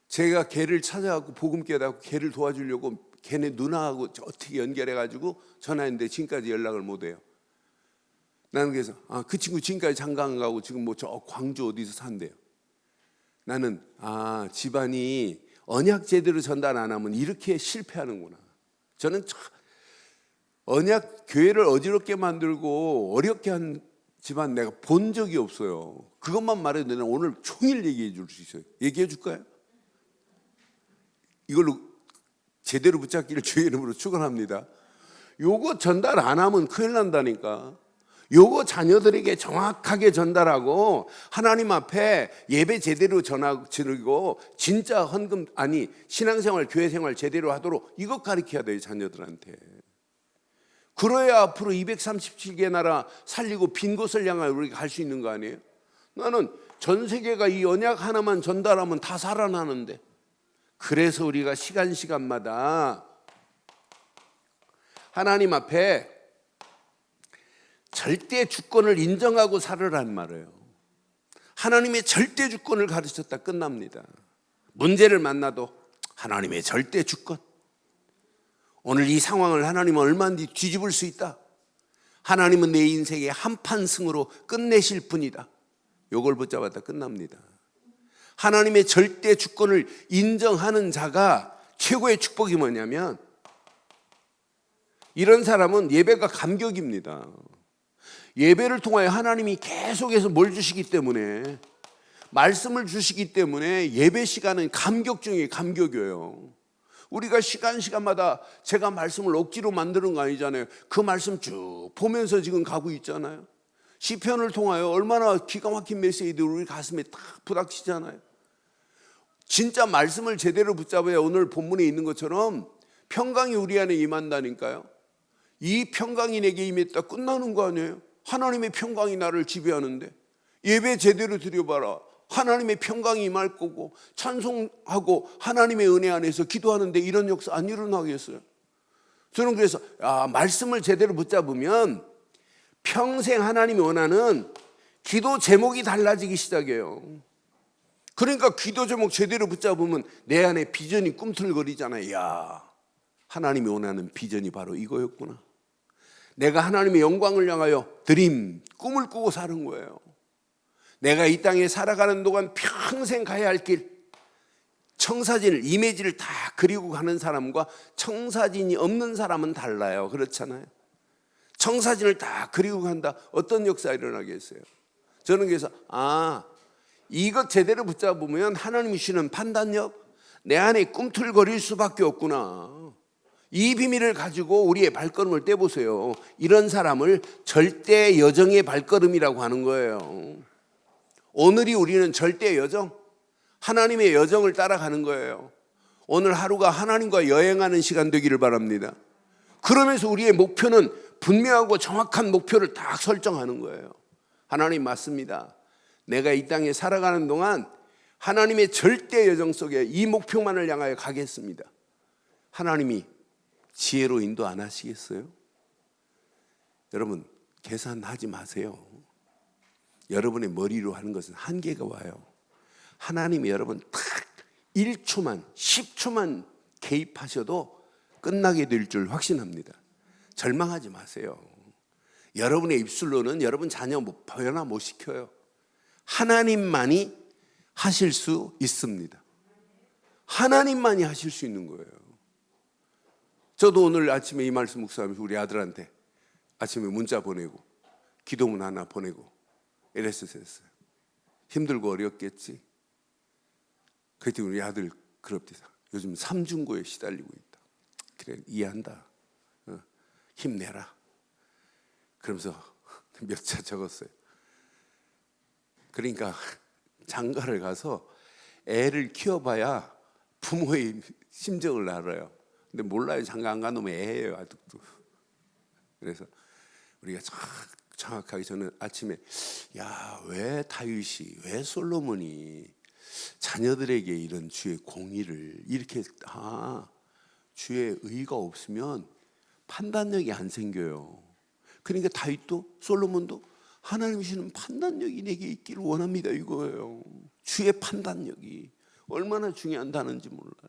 제가 걔를 찾아가고 복음 깨닫고 걔를 도와주려고 걔네 누나하고 어떻게 연결해가지고 전화했는데 지금까지 연락을 못해요. 나는 그래서 그 친구 지금까지 장가 가고 지금 뭐 저 광주 어디서 산대요. 나는 집안이 언약 제대로 전달 안 하면 이렇게 실패하는구나. 저는 언약 교회를 어지럽게 만들고 어렵게 한 집안 내가 본 적이 없어요. 그것만 말해도 내가 오늘 종일 얘기해 줄 수 있어요. 얘기해 줄까요? 이걸로 제대로 붙잡기를 주의 이름으로 축원합니다. 요거 전달 안 하면 큰일 난다니까. 요거 자녀들에게 정확하게 전달하고 하나님 앞에 예배 제대로 드리고 진짜 헌금 신앙생활 교회생활 제대로 하도록 이것 가르쳐야 돼요, 자녀들한테. 그래야 앞으로 237개 나라 살리고 빈 곳을 향하여 우리가 갈 수 있는 거 아니에요? 나는 전 세계가 이 언약 하나만 전달하면 다 살아나는데. 그래서 우리가 시간마다 하나님 앞에 절대 주권을 인정하고 살으란 말이에요. 하나님의 절대 주권을 가르쳤다 끝납니다. 문제를 만나도 하나님의 절대 주권. 오늘 이 상황을 하나님은 얼마든지 뒤집을 수 있다. 하나님은 내 인생의 한판 승으로 끝내실 분이다. 요걸 붙잡았다 끝납니다. 하나님의 절대 주권을 인정하는 자가 최고의 축복이 뭐냐면 이런 사람은 예배가 감격입니다. 예배를 통하여 하나님이 계속해서 뭘 주시기 때문에 말씀을 주시기 때문에 예배 시간은 감격 중에 감격이에요. 우리가 시간마다 제가 말씀을 억지로 만드는 거 아니잖아요. 그 말씀 쭉 보면서 지금 가고 있잖아요. 시편을 통하여 얼마나 기가 막힌 메시지들이 우리 가슴에 딱 부닥치잖아요. 진짜 말씀을 제대로 붙잡아야 오늘 본문에 있는 것처럼 평강이 우리 안에 임한다니까요. 이 평강이 내게 임했다 끝나는 거 아니에요. 하나님의 평강이 나를 지배하는데 예배 제대로 드려봐라. 하나님의 평강이 임할 거고 찬송하고 하나님의 은혜 안에서 기도하는데 이런 역사 안 일어나겠어요? 저는 그래서 말씀을 제대로 붙잡으면 평생 하나님이 원하는 기도 제목이 달라지기 시작해요. 그러니까 기도 제목 제대로 붙잡으면 내 안에 비전이 꿈틀거리잖아요. 야, 하나님이 원하는 비전이 바로 이거였구나. 내가 하나님의 영광을 향하여 드림, 꿈을 꾸고 사는 거예요. 내가 이 땅에 살아가는 동안 평생 가야 할 길, 청사진을, 이미지를 다 그리고 가는 사람과 청사진이 없는 사람은 달라요. 그렇잖아요. 청사진을 다 그리고 간다. 어떤 역사가 일어나겠어요? 저는 그래서 이것 제대로 붙잡으면 하나님이 주시는 판단력, 내 안에 꿈틀거릴 수밖에 없구나. 이 비밀을 가지고 우리의 발걸음을 떼보세요. 이런 사람을 절대 여정의 발걸음이라고 하는 거예요. 오늘이 우리는 절대 여정, 하나님의 여정을 따라가는 거예요. 오늘 하루가 하나님과 여행하는 시간 되기를 바랍니다. 그러면서 우리의 목표는 분명하고 정확한 목표를 딱 설정하는 거예요. 하나님 맞습니다. 내가 이 땅에 살아가는 동안 하나님의 절대 여정 속에 이 목표만을 향하여 가겠습니다. 하나님이 지혜로 인도 안 하시겠어요? 여러분, 계산하지 마세요. 여러분의 머리로 하는 것은 한계가 와요. 하나님이 여러분 딱 1초만 10초만 개입하셔도 끝나게 될 줄 확신합니다. 절망하지 마세요. 여러분의 입술로는 여러분 자녀 변화 못 시켜요. 하나님만이 하실 수 있습니다. 하나님만이 하실 수 있는 거예요. 저도 오늘 아침에 이 말씀 묵상하면서 우리 아들한테 아침에 문자 보내고 기도문 하나 보내고 이랬었어요. 힘들고 어렵겠지. 그랬더니 우리 아들 그럽디다. 요즘 삼중고에 시달리고 있다. 그래, 이해한다. 힘내라. 그러면서 몇 차 적었어요. 그러니까 장가를 가서 애를 키워봐야 부모의 심정을 알아요. 근데 몰라요. 장가 안 간 놈은 애예요, 아직도. 그래서 우리가 정확하게 저는 아침에 왜 다윗이, 왜 솔로몬이 자녀들에게 이런 주의 공의를 이렇게 주의 의가 없으면 판단력이 안 생겨요. 그러니까 다윗도 솔로몬도 하나님이 주시는 판단력이 내게 있기를 원합니다 이거예요. 주의 판단력이 얼마나 중요한다는지 몰라요.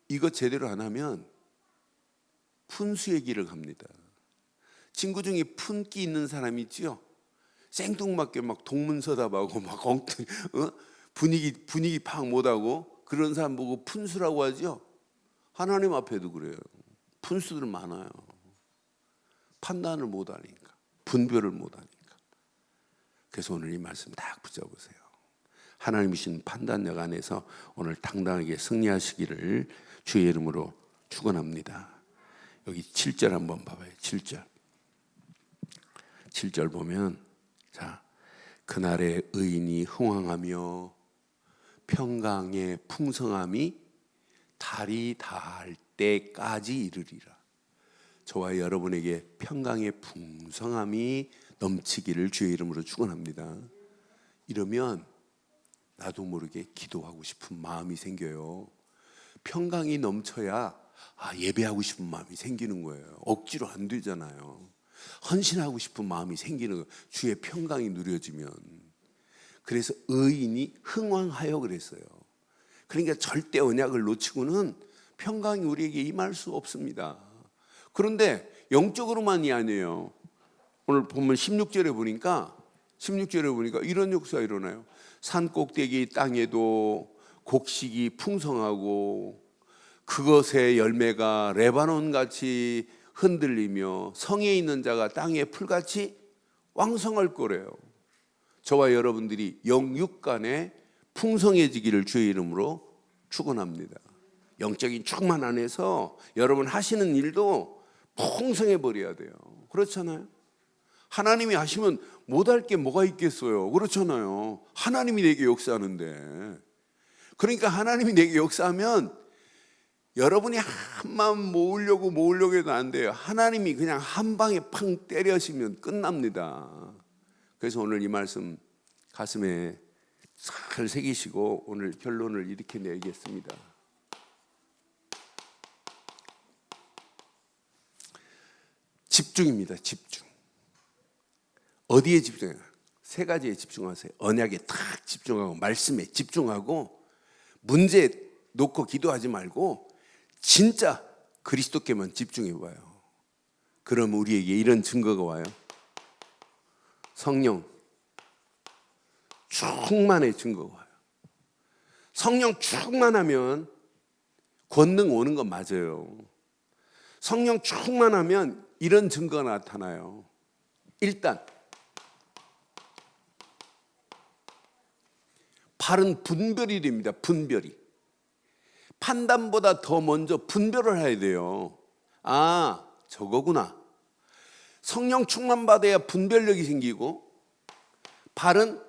이거 제대로 안 하면 푼수의 길을 갑니다. 친구 중에 푼기 있는 사람이 있지요. 생뚱맞게 막 동문서답하고 막 분위기 파악 못하고 그런 사람 보고 푼수라고 하죠. 하나님 앞에도 그래요. 푼수들 많아요. 판단을 못하니까, 분별을 못하니까. 그래서 오늘 이 말씀 딱 붙잡으세요. 하나님이 주신 판단력 안에서 오늘 당당하게 승리하시기를 주의 이름으로 축원합니다. 여기 7절 한번 봐봐요. 7절 보면 그날의 의인이 흥왕하며 평강의 풍성함이 달이 닿을 때까지 이르리라. 저와 여러분에게 평강의 풍성함이 넘치기를 주의 이름으로 축원합니다. 이러면 나도 모르게 기도하고 싶은 마음이 생겨요. 평강이 넘쳐야 예배하고 싶은 마음이 생기는 거예요. 억지로 안 되잖아요. 헌신하고 싶은 마음이 생기는 거예요. 주의 평강이 누려지면. 그래서 의인이 흥왕하여 그랬어요. 그러니까 절대 언약을 놓치고는 평강이 우리에게 임할 수 없습니다. 그런데 영적으로만이 아니에요. 오늘 보면 16절에 보니까 이런 역사가 일어나요. 산 꼭대기 땅에도 곡식이 풍성하고 그것의 열매가 레바논같이 흔들리며 성에 있는 자가 땅의 풀같이 왕성할 거래요. 저와 여러분들이 영육간에 풍성해지기를 주의 이름으로 축원합니다. 영적인 충만 안에서 여러분 하시는 일도 풍성해 버려야 돼요. 그렇잖아요. 하나님이 하시면 못할 게 뭐가 있겠어요. 그렇잖아요. 하나님이 내게 역사하는데. 그러니까 하나님이 내게 역사하면 여러분이 한 마음 모으려고 해도 안 돼요. 하나님이 그냥 한 방에 팡 때려시면 끝납니다. 그래서 오늘 이 말씀 가슴에 잘 새기시고 오늘 결론을 이렇게 내겠습니다. 집중입니다. 집중. 어디에 집중해요? 세 가지에 집중하세요. 언약에 탁 집중하고 말씀에 집중하고 문제 놓고 기도하지 말고 진짜 그리스도께만 집중해봐요. 그럼 우리에게 이런 증거가 와요. 성령 충만의 증거가 와요. 성령 충만하면 권능 오는 건 맞아요. 성령 충만하면 이런 증거가 나타나요. 일단 바른 분별이 됩니다. 분별이. 판단보다 더 먼저 분별을 해야 돼요. 저거구나. 성령 충만 받아야 분별력이 생기고 바른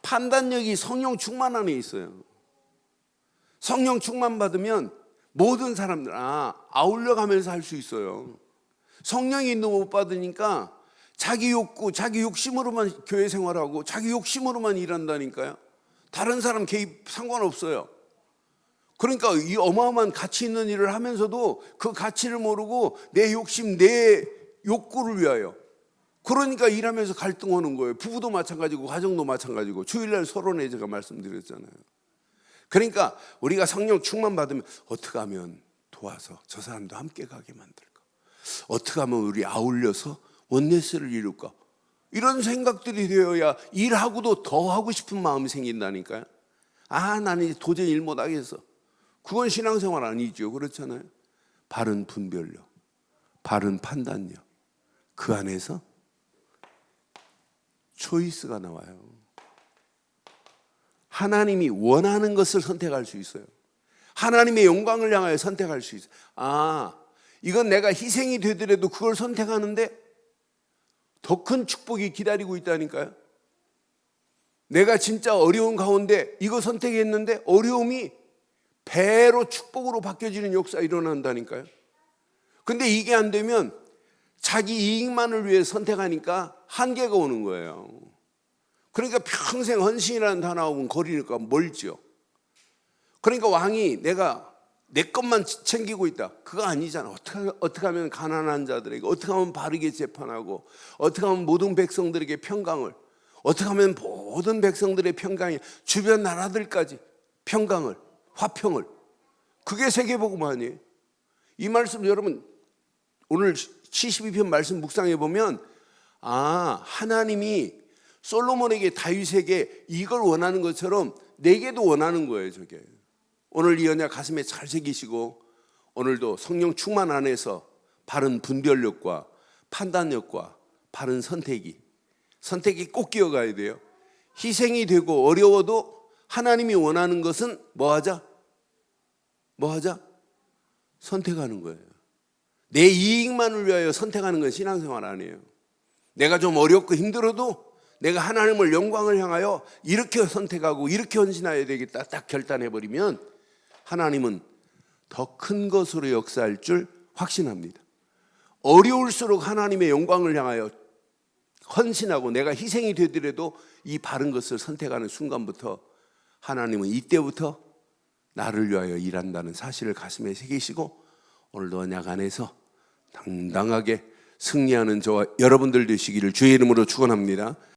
판단력이 성령 충만 안에 있어요. 성령 충만 받으면 모든 사람들 아울러 가면서 할 수 있어요. 성령의 인도 못 받으니까 자기 욕구, 자기 욕심으로만 교회 생활하고 자기 욕심으로만 일한다니까요. 다른 사람 개입 상관없어요. 그러니까 이 어마어마한 가치 있는 일을 하면서도 그 가치를 모르고 내 욕심, 내 욕구를 위하여, 그러니까 일하면서 갈등 오는 거예요. 부부도 마찬가지고 가정도 마찬가지고. 주일날 서론에 제가 말씀드렸잖아요. 그러니까 우리가 성령 충만 받으면 어떻게 하면 도와서 저 사람도 함께 가게 만들까, 어떻게 하면 우리 아울려서 원네스를 이룰까, 이런 생각들이 되어야 일하고도 더 하고 싶은 마음이 생긴다니까요. 나는 도저히 일 못하겠어. 그건 신앙생활 아니죠. 그렇잖아요. 바른 분별력, 바른 판단력, 그 안에서 초이스가 나와요. 하나님이 원하는 것을 선택할 수 있어요. 하나님의 영광을 향하여 선택할 수 있어요. 이건 내가 희생이 되더라도 그걸 선택하는데 더 큰 축복이 기다리고 있다니까요. 내가 진짜 어려운 가운데 이거 선택했는데 어려움이 배로 축복으로 바뀌어지는 역사 일어난다니까요. 근데 이게 안 되면 자기 이익만을 위해 선택하니까 한계가 오는 거예요. 그러니까 평생 헌신이라는 단어하고는 거리니까 멀죠. 그러니까 왕이 내가 내 것만 챙기고 있다, 그거 아니잖아. 어떻게 하면 가난한 자들에게, 어떻게 하면 바르게 재판하고, 어떻게 하면 모든 백성들에게 평강을, 어떻게 하면 모든 백성들의 평강이 주변 나라들까지 평강을, 화평을, 그게 세계복음 아니에요. 이 말씀 여러분 오늘 72편 말씀 묵상해 보면 하나님이 솔로몬에게, 다윗에게 이걸 원하는 것처럼 내게도 원하는 거예요. 저게 오늘 이 언약 가슴에 잘 새기시고 오늘도 성령 충만 안에서 바른 분별력과 판단력과 바른 선택이 꼭 기어가야 돼요. 희생이 되고 어려워도 하나님이 원하는 것은 뭐 하자? 선택하는 거예요. 내 이익만을 위하여 선택하는 건 신앙생활 아니에요. 내가 좀 어렵고 힘들어도 내가 하나님을 영광을 향하여 이렇게 선택하고 이렇게 헌신해야 되겠다 딱 결단해버리면 하나님은 더 큰 것으로 역사할 줄 확신합니다. 어려울수록 하나님의 영광을 향하여 헌신하고 내가 희생이 되더라도 이 바른 것을 선택하는 순간부터 하나님은 이때부터 나를 위하여 일한다는 사실을 가슴에 새기시고 오늘도 언약 안에서 당당하게 승리하는 저와 여러분들 되시기를 주의 이름으로 축원합니다.